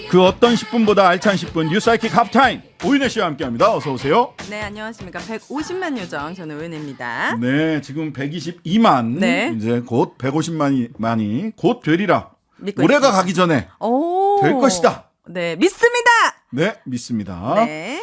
그 어떤 10분보다 알찬 10분 뉴사이킥 하프타임 오윤혜 씨와 함께합니다. 어서 오세요. 네, 안녕하십니까. 150만 요정 저는 오윤혜입니다. 네, 지금 122만 네. 이제 곧 150만이 곧 되리라. 믿고 올해가 있습니다. 가기 전에 오. 될 것이다. 네, 믿습니다. 네, 믿습니다. 네.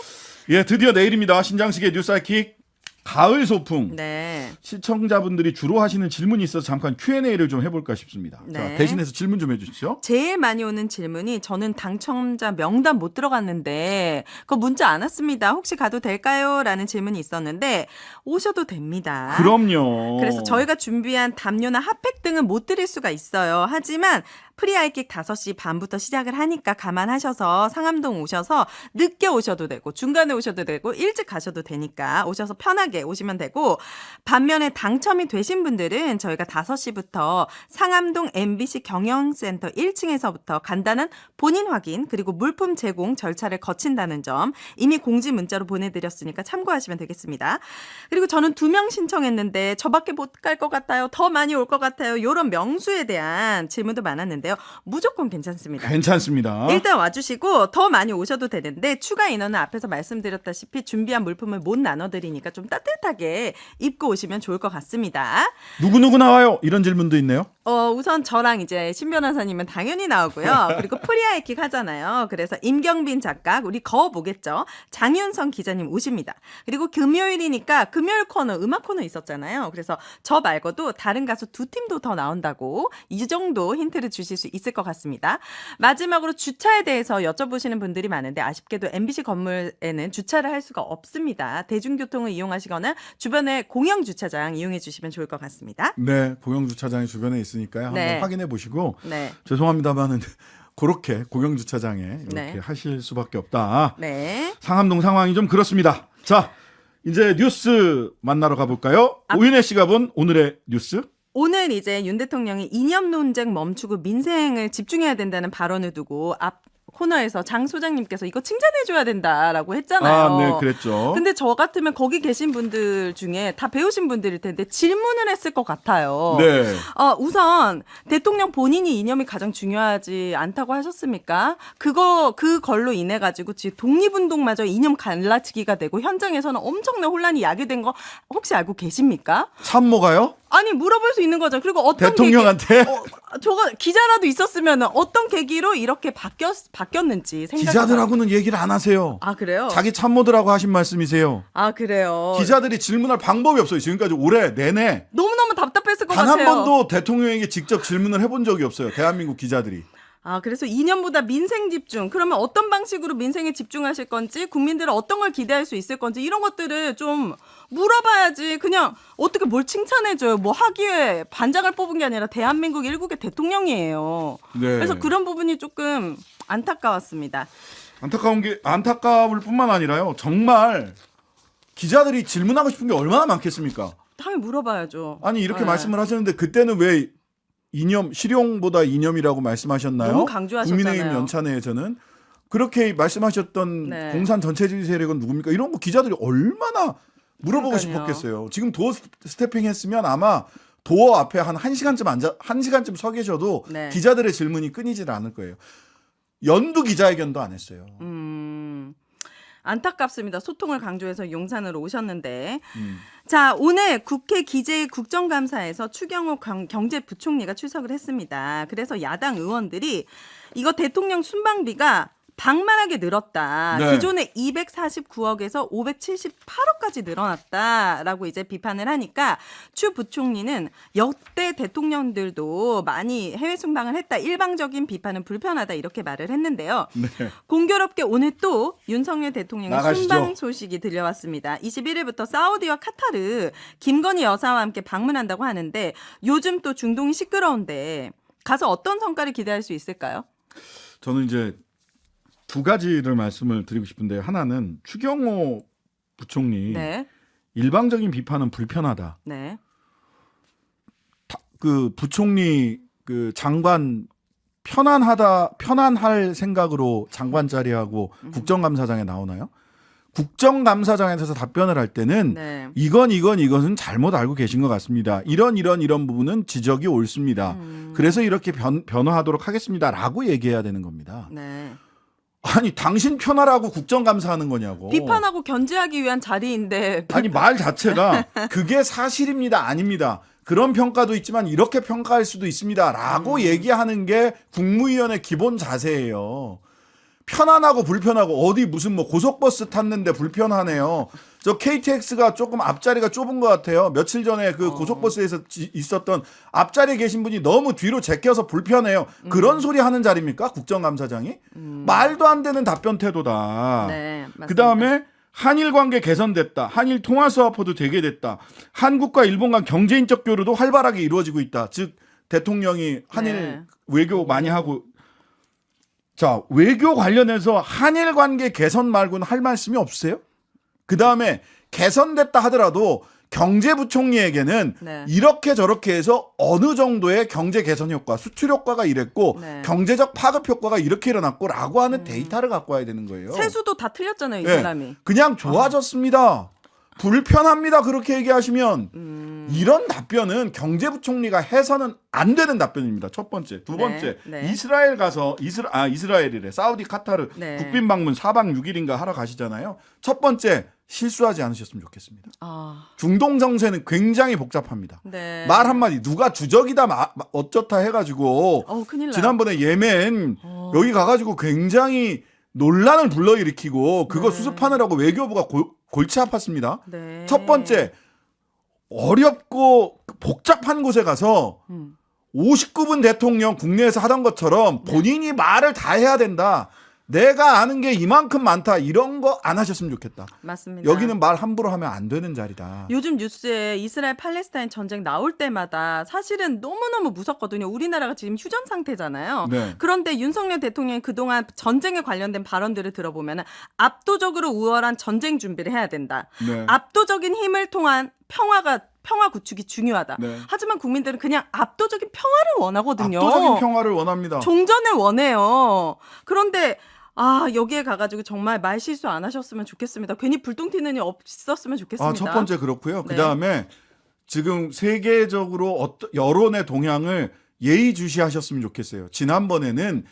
예, 드디어 내일입니다. 신장식의 뉴사이킥 가을 소풍. 네. 시청자분들이 주로 하시는 질문이 있어서 잠깐 Q&A를 좀 해볼까 싶습니다. 네. 자, 대신해서 질문 좀 해주시죠. 제일 많이 오는 질문이 저는 당첨자 명단 못 들어갔는데 그거 문자 안 왔습니다. 혹시 가도 될까요? 라는 질문이 있었는데 오셔도 됩니다. 그럼요. 그래서 저희가 준비한 담요나 핫팩 등은 못 드릴 수가 있어요. 하지만 프리아이킥 5시 반부터 시작을 하니까 감안하셔서 상암동 오셔서 늦게 오셔도 되고 중간에 오셔도 되고 일찍 가셔도 되니까 오셔서 편하게 오시면 되고, 반면에 당첨이 되신 분들은 저희가 5시부터 상암동 MBC 경영센터 1층에서부터 간단한 본인 확인 그리고 물품 제공 절차를 거친다는 점 이미 공지 문자로 보내드렸으니까 참고하시면 되겠습니다. 그리고 저는 2명 신청했는데 저밖에 못 갈 것 같아요. 더 많이 올 것 같아요. 이런 명수에 대한 질문도 많았는데요. 무조건 괜찮습니다. 괜찮습니다. 일단 와주시고 더 많이 오셔도 되는데 추가 인원은 앞에서 말씀드렸다시피 준비한 물품을 못 나눠드리니까 좀 따뜻하게 입고 오시면 좋을 것 같습니다. 누구누구 나와요? 이런 질문도 있네요. 우선 저랑 이제 신 변호사님은 당연히 나오고요. 그리고 프리하이킥 하잖아요. 그래서 임경빈 작가, 우리 거보겠죠. 장윤성 기자님 오십니다. 그리고 금요일이니까 금요일 코너, 음악 코너 있었잖아요. 그래서 저 말고도 다른 가수 2팀도 더 나온다고 이 정도 힌트를 주실 수 있을 것 같습니다. 마지막으로 주차에 대해서 여쭤보시는 분들이 많은데 아쉽게도 MBC 건물에는 주차를 할 수가 없습니다. 대중교통을 이용하시거나 주변에 공영 주차장 이용해 주시면 좋을 것 같습니다. 네, 공영주차장이 주변에 있으니까요. 한번 네. 확인해 보시고 네. 죄송합니다만은 그렇게 공영주차장에 이렇게 네. 하실 수밖에 없다. 네. 상암동 상황이 좀 그렇습니다. 자, 이제 뉴스 만나러 가볼까요? 오윤혜 씨가 본 오늘의 뉴스. 오늘 이제 윤 대통령이 이념 논쟁 멈추고 민생을 집중해야 된다는 발언을 두고 앞 코너에서 장 소장님께서 이거 칭찬해줘야 된다라고 했잖아요. 아, 네, 그랬죠. 근데 저 같으면 거기 계신 분들 중에 다 배우신 분들일 텐데 질문을 했을 것 같아요. 네. 우선 대통령 본인이 이념이 가장 중요하지 않다고 하셨습니까? 그걸로 인해 가지고 지금 독립운동마저 이념 갈라치기가 되고 현장에서는 엄청난 혼란이 야기된 거 혹시 알고 계십니까? 참모가요? 아니 물어볼 수 있는 거죠. 그리고 어떤 대통령한테? 저거 기자라도 있었으면 어떤 계기로 이렇게 바뀌었는지 생각. 기자들하고는 얘기를 안 하세요. 아 그래요? 자기 참모들하고 하신 말씀이세요. 아 그래요. 기자들이 질문할 방법이 없어요. 지금까지 올해 내내 너무너무 답답했을 것 단 같아요. 한 번도 대통령에게 직접 질문을 해본 적이 없어요. 대한민국 기자들이. 그래서 이념보다 민생 집중. 그러면 어떤 방식으로 민생에 집중하실 건지, 국민들은 어떤 걸 기대할 수 있을 건지 이런 것들을 좀 물어봐야지. 그냥 어떻게 뭘 칭찬해줘요. 뭐 하기에 반장을 뽑은 게 아니라 대한민국 일국의 대통령이에요. 네. 그래서 그런 부분이 조금 안타까웠습니다. 안타까울 뿐만 아니라요. 정말 기자들이 질문하고 싶은 게 얼마나 많겠습니까? 당연히 물어봐야죠. 아니 이렇게 네. 말씀을 하셨는데 그때는 왜 이념 실용보다 이념이라고 말씀하셨나요? 너무 강조하셨잖아요. 국민의힘 연찬회에서는 그렇게 말씀하셨던 네. 공산 전체주의 세력은 누굽니까? 이런 거 기자들이 얼마나 물어보고 그러니까요. 싶었겠어요. 지금 도어 스태핑 했으면 아마 도어 앞에 한 1시간쯤 서 계셔도 네. 기자들의 질문이 끊이질 않을 거예요. 연두 기자회견도 안 했어요. 안타깝습니다. 소통을 강조해서 용산으로 오셨는데. 자, 오늘 국회 기재 국정감사에서 추경호 경제부총리가 출석을 했습니다. 그래서 야당 의원들이 이거 대통령 순방비가 방만하게 늘었다. 네. 기존에 249억에서 578억까지 늘어났다라고 이제 비판을 하니까 추 부총리는 역대 대통령들도 많이 해외 순방을 했다. 일방적인 비판은 불편하다 이렇게 말을 했는데요. 네. 공교롭게 오늘 또 윤석열 대통령의 나가시죠. 순방 소식이 들려왔습니다. 21일부터 사우디와 카타르 김건희 여사와 함께 방문한다고 하는데 요즘 또 중동이 시끄러운데 가서 어떤 성과를 기대할 수 있을까요? 저는 이제 두 가지를 말씀을 드리고 싶은데 하나는 추경호 부총리 네. 일방적인 비판은 불편하다. 네. 그 부총리 그 장관 편안할 생각으로 장관 자리하고 국정감사장에 나오나요? 국정감사장에서 답변을 할 때는 네. 이것은 잘못 알고 계신 것 같습니다. 이런 부분은 지적이 옳습니다. 그래서 이렇게 변화하도록 하겠습니다라고 얘기해야 되는 겁니다. 네. 아니 당신 편하라고 국정감사하는 거냐고. 비판하고 견제하기 위한 자리인데 아니 말 자체가 그게 사실입니다. 아닙니다. 그런 평가도 있지만 이렇게 평가할 수도 있습니다라고 얘기하는 게 국무위원의 기본 자세예요. 편안하고 불편하고 어디 무슨 뭐 고속버스 탔는데 불편하네요. 저 KTX가 조금 앞자리가 좁은 것 같아요. 며칠 전에 그 고속버스에서 있었던 앞자리에 계신 분이 너무 뒤로 제껴서 불편해요. 그런 소리 하는 자리입니까? 국정감사장이? 말도 안 되는 답변 태도다. 네, 맞습니다. 그다음에 한일 관계 개선됐다. 한일 통화 수화포도 되게 됐다. 한국과 일본 간 경제인적 교류도 활발하게 이루어지고 있다. 즉 대통령이 한일 네. 외교 많이 하고 자, 외교 관련해서 한일 관계 개선 말고는 할 말씀이 없으세요? 그다음에 개선됐다 하더라도 경제부총리에게는 네. 이렇게 저렇게 해서 어느 정도의 경제 개선 효과, 수출 효과가 이랬고 네. 경제적 파급 효과가 이렇게 일어났고라고 하는 데이터를 갖고 와야 되는 거예요. 세수도 다 틀렸잖아요, 이 예, 사람이. 그냥 좋아졌습니다. 불편합니다. 그렇게 얘기하시면 이런 답변은 경제부총리가 해서는 안 되는 답변입니다. 첫 번째. 두 번째. 네. 이스라엘 가서 이스라엘이래. 사우디 카타르 네. 국빈 방문 4박 6일인가 하러 가시잖아요. 첫 번째. 실수하지 않으셨으면 좋겠습니다. 아, 중동 정세는 굉장히 복잡합니다. 네. 말 한마디 누가 주적이다 어쩌다 해가지고 큰일 나요. 지난번에 예멘 여기 가가지고 굉장히 논란을 불러일으키고 그거 네. 수습하느라고 외교부가 골치 아팠습니다. 네. 첫 번째 어렵고 복잡한 곳에 가서 59분 대통령 국내에서 하던 것처럼 본인이 말을 다 해야 된다. 내가 아는 게 이만큼 많다. 이런 거 안 하셨으면 좋겠다. 맞습니다. 여기는 말 함부로 하면 안 되는 자리다. 요즘 뉴스에 이스라엘 팔레스타인 전쟁 나올 때마다 사실은 너무너무 무섭거든요. 우리나라가 지금 휴전 상태잖아요. 네. 그런데 윤석열 대통령이 그동안 전쟁에 관련된 발언들을 들어보면 압도적으로 우월한 전쟁 준비를 해야 된다. 네. 압도적인 힘을 통한 평화 구축이 중요하다. 네. 하지만 국민들은 그냥 압도적인 평화를 원하거든요. 압도적인 평화를 원합니다. 종전을 원해요. 그런데 여기에 가가지고 정말 말 실수 안 하셨으면 좋겠습니다. 괜히 불똥 튀는 일 없었으면 좋겠습니다. 첫 번째 그렇고요. 네. 그다음에 지금 세계적으로 여론의 동향을 예의주시하셨으면 좋겠어요. 지난번에는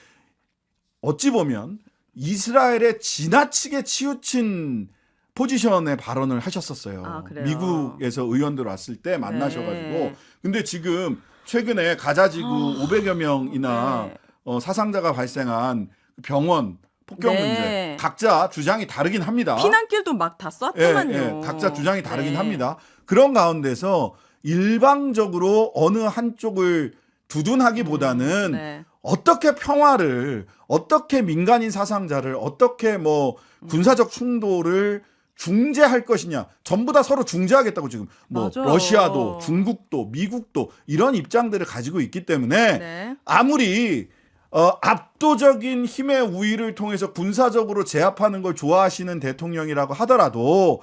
어찌 보면 이스라엘에 지나치게 치우친 포지션의 발언을 하셨었어요. 그래요? 미국에서 의원들 왔을 때 만나셔가지고. 네. 근데 지금 최근에 가자지구 500여 명이나 네. 사상자가 발생한 병원 폭격 네. 문제 각자 주장이 다르긴 합니다. 피난길도 막 다 쐈더만요. 각자 주장이 다르긴 네. 합니다. 그런 가운데서 일방적으로 어느 한쪽을 두둔하기보다는 네. 어떻게 평화를, 어떻게 민간인 사상자를, 어떻게 뭐 군사적 충돌을 중재할 것이냐. 전부 다 서로 중재하겠다고 지금 뭐 맞아요. 러시아도 중국도 미국도 이런 입장들을 가지고 있기 때문에 네. 아무리 압도적인 힘의 우위를 통해서 군사적으로 제압하는 걸 좋아하시는 대통령이라고 하더라도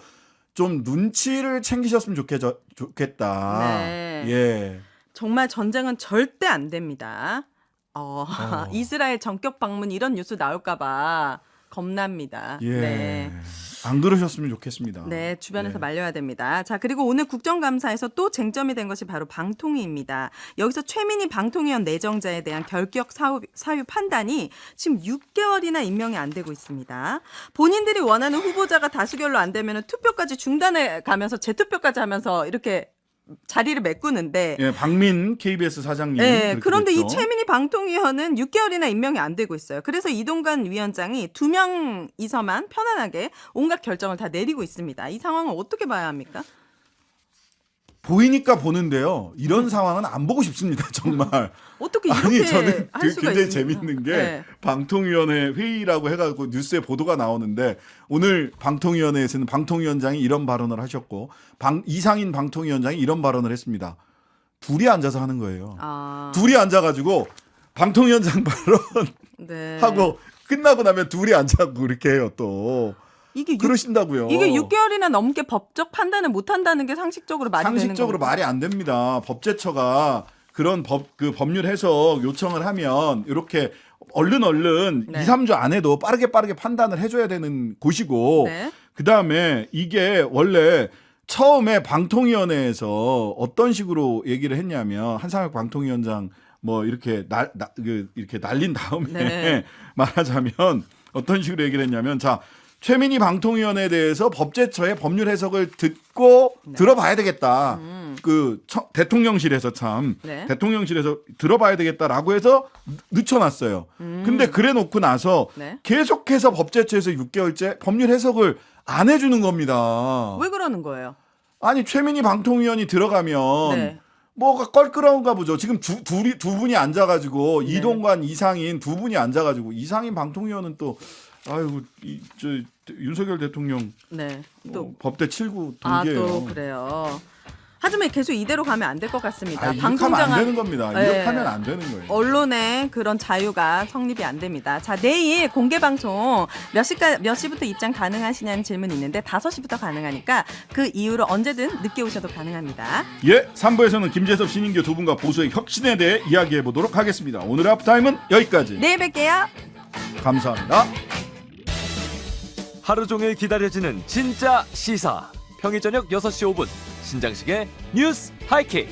좀 눈치를 챙기셨으면 좋겠다. 네. 예. 정말 전쟁은 절대 안 됩니다. 이스라엘 전격 방문 이런 뉴스 나올까봐 겁납니다. 예. 네. 안 그러셨으면 좋겠습니다. 네, 주변에서 예. 말려야 됩니다. 자, 그리고 오늘 국정감사에서 또 쟁점이 된 것이 바로 방통위입니다. 여기서 최민희 방통위원 내정자에 대한 결격 사유 판단이 지금 6개월이나 임명이 안 되고 있습니다. 본인들이 원하는 후보자가 다수결로 안 되면 투표까지 중단해 가면서 재투표까지 하면서 이렇게 자리를 메꾸는데 예, 박민 KBS 사장님. 네, 그런데 그랬죠. 이 최민희 방통위원은 6개월이나 임명이 안 되고 있어요. 그래서 이동관 위원장이 2명이서만 편안하게 온갖 결정을 다 내리고 있습니다. 이 상황을 어떻게 봐야 합니까? 보이니까 보는데요. 이런 상황은 안 보고 싶습니다. 정말. 어떻게 이렇게 아니 저는 할 수가 굉장히 있습니까? 재밌는 게 네. 방통위원회 회의라고 해가지고 뉴스에 보도가 나오는데 오늘 방통위원회에서는 방통위원장이 이런 발언을 하셨고 이상인 방통위원장이 이런 발언을 했습니다. 둘이 앉아서 하는 거예요. 둘이 앉아가지고 방통위원장 발언 네. 하고 끝나고 나면 둘이 앉아고 이렇게 해요 또. 이게 그러신다고요. 이게 6개월이나 넘게 법적 판단을 못 한다는 게 상식적으로 말이 되는 거예요. 상식적으로 말이 안 됩니다. 법제처가 그런 법률 해석 요청을 하면 이렇게 얼른 네. 2, 3주 안에도 빠르게 판단을 해줘야 되는 곳이고 네. 그다음에 이게 원래 처음에 방통위원회에서 어떤 식으로 얘기를 했냐면 한상혁 방통위원장 뭐 이렇게 이렇게 날린 다음에 네. 말하자면 어떤 식으로 얘기를 했냐면 자 최민희 방통위원에 대해서 법제처의 법률 해석을 듣고 들어봐야 되겠다. 대통령실에서 네. 대통령실에서 들어봐야 되겠다라고 해서 늦춰놨어요. 근데 그래 놓고 나서 네. 계속해서 법제처에서 6개월째 법률 해석을 안 해주는 겁니다. 왜 그러는 거예요? 아니 최민희 방통위원이 들어가면 네. 뭐가 껄끄러운가 보죠. 지금 두 분이 앉아가지고 네. 이동관 이상인 두 분이 앉아가지고 이상인 방통위원은 또 아이고 윤석열 대통령 네. 또 법대 7구 아, 동기예요. 또 그래요. 하지만 계속 이대로 가면 안 될 것 같습니다. 이렇게 하면 안 되는 겁니다. 네. 이렇게 하면 안 되는 거예요. 언론의 그런 자유가 성립이 안 됩니다. 자, 내일 공개 방송 몇 시부터 입장 가능하시냐는 질문이 있는데 5시부터 가능하니까 그 이후로 언제든 늦게 오셔도 가능합니다. 예, 3부에서는 김재섭 신인규 두 분과 보수의 혁신에 대해 이야기해 보도록 하겠습니다. 오늘의 하프타임은 여기까지. 내일 뵐게요. 감사합니다. 하루 종일 기다려지는 진짜 시사. 평일 저녁 6시 5분 신장식의 뉴스 하이킥.